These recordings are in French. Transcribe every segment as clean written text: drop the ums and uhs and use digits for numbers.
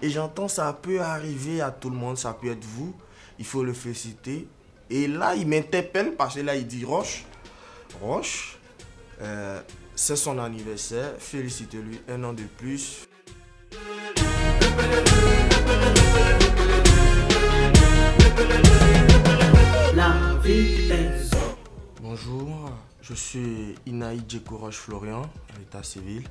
Et j'entends ça peut arriver à tout le monde, ça peut être vous. Il faut le féliciter. Et là, il m'interpelle parce que là, il dit Roche, c'est son anniversaire. Félicitez-lui, 1 an de plus. La vie est... Bonjour, je suis Inaï Djeko Roche Florian, à l'état civil.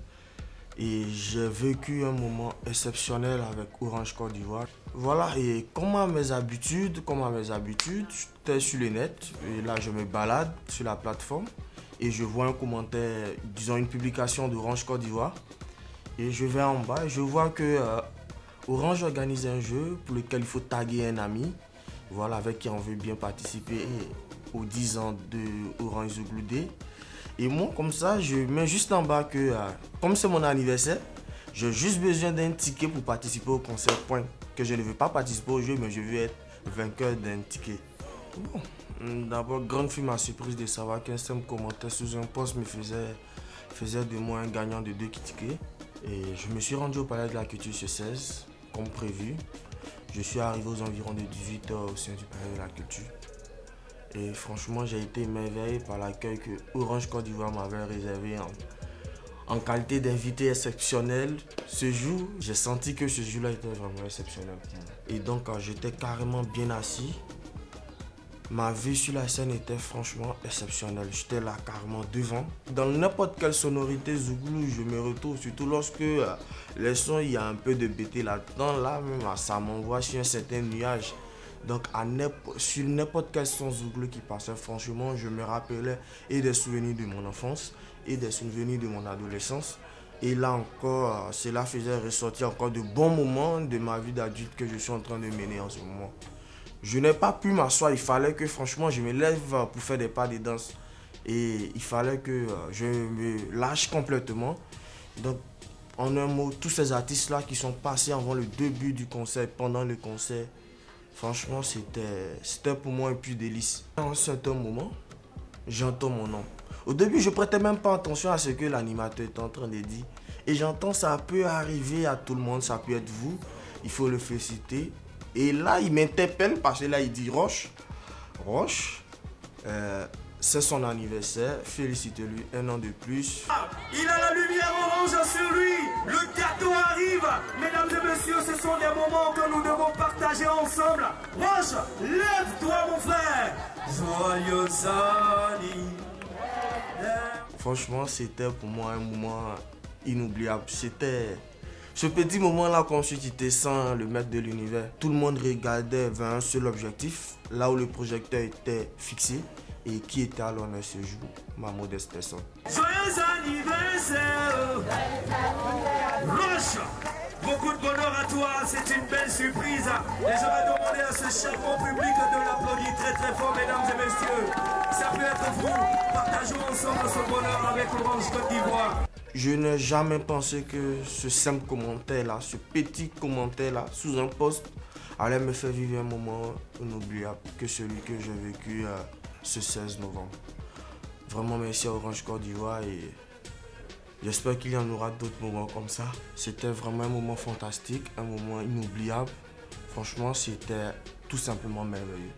Et j'ai vécu un moment exceptionnel avec Orange Côte d'Ivoire. Voilà, et comme à mes habitudes, j'étais sur le net. Et là, je me balade sur la plateforme. Et je vois un commentaire, disons une publication d'Orange Côte d'Ivoire. Et je vais en bas et je vois que Orange organise un jeu pour lequel il faut taguer un ami. Voilà, avec qui on veut bien participer aux 10 ans de Orange Zouglou Day. Et moi, comme ça, je mets juste en bas que, comme c'est mon anniversaire, j'ai juste besoin d'un ticket pour participer au concert. Point. Que je ne veux pas participer au jeu, mais je veux être vainqueur d'un ticket. Bon. D'abord, grande fut ma surprise de savoir qu'un simple commentaire sous un post me faisait de moi un gagnant de 2 tickets. Et je me suis rendu au Palais de la Culture ce 16, comme prévu. Je suis arrivé aux environs de 18 h au sein du Palais de la Culture. Et franchement, j'ai été émerveillé par l'accueil que Orange Côte d'Ivoire m'avait réservé en qualité d'invité exceptionnel. Ce jour, j'ai senti que ce jour-là était vraiment exceptionnel. Et donc, quand j'étais carrément bien assis, ma vue sur la scène était franchement exceptionnelle. J'étais là carrément devant. Dans n'importe quelle sonorité zouglou, je me retrouve, surtout lorsque les sons, il y a un peu de BT là-dedans. Là, même, ça m'envoie sur un certain nuage. Donc, sur n'importe quel son zouglou qui passait, franchement, je me rappelais et des souvenirs de mon enfance et des souvenirs de mon adolescence. Et là encore, cela faisait ressortir encore de bons moments de ma vie d'adulte que je suis en train de mener en ce moment. Je n'ai pas pu m'asseoir, il fallait que franchement je me lève pour faire des pas de danse. Et il fallait que je me lâche complètement. Donc, en un mot, tous ces artistes-là qui sont passés avant le début du concert, pendant le concert, franchement, c'était pour moi un pur délice. À un certain moment, j'entends mon nom. Au début, je ne prêtais même pas attention à ce que l'animateur était en train de dire. Et j'entends ça peut arriver à tout le monde, ça peut être vous. Il faut le féliciter. Et là, il m'interpelle parce que là, il dit Roche, c'est son anniversaire. Félicitez-lui, 1 an de plus. Il a la lumière orange sur lui. Le gâteau arrive. Mesdames et messieurs, ce sont des moments que nous devons partager ensemble. Roche, lève-toi mon frère. Joyeux anniversaire. Franchement, c'était pour moi un moment inoubliable. C'était ce petit moment-là qu'on suscitait sans le maître de l'univers. Tout le monde regardait vers un seul objectif, là où le projecteur était fixé. Et qui était à l'honneur ce jour? Ma modeste personne. Joyeux anniversaire Roche, beaucoup de bonheur à toi, c'est une belle surprise. Et je vais demander à ce charmant public de l'applaudir très très fort, mesdames et messieurs. Ça peut être vous, partageons ensemble ce bonheur avec Orange Côte d'Ivoire. Je n'ai jamais pensé que ce simple commentaire-là, ce petit commentaire-là, sous un post, allait me faire vivre un moment inoubliable que celui que j'ai vécu ce 16 novembre. Vraiment merci à Orange Côte d'Ivoire et j'espère qu'il y en aura d'autres moments comme ça. C'était vraiment un moment fantastique, un moment inoubliable. Franchement, c'était tout simplement merveilleux.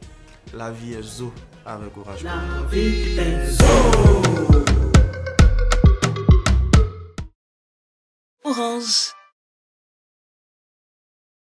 La vie est zo avec Orange Côte d'Ivoire. La vie est zo.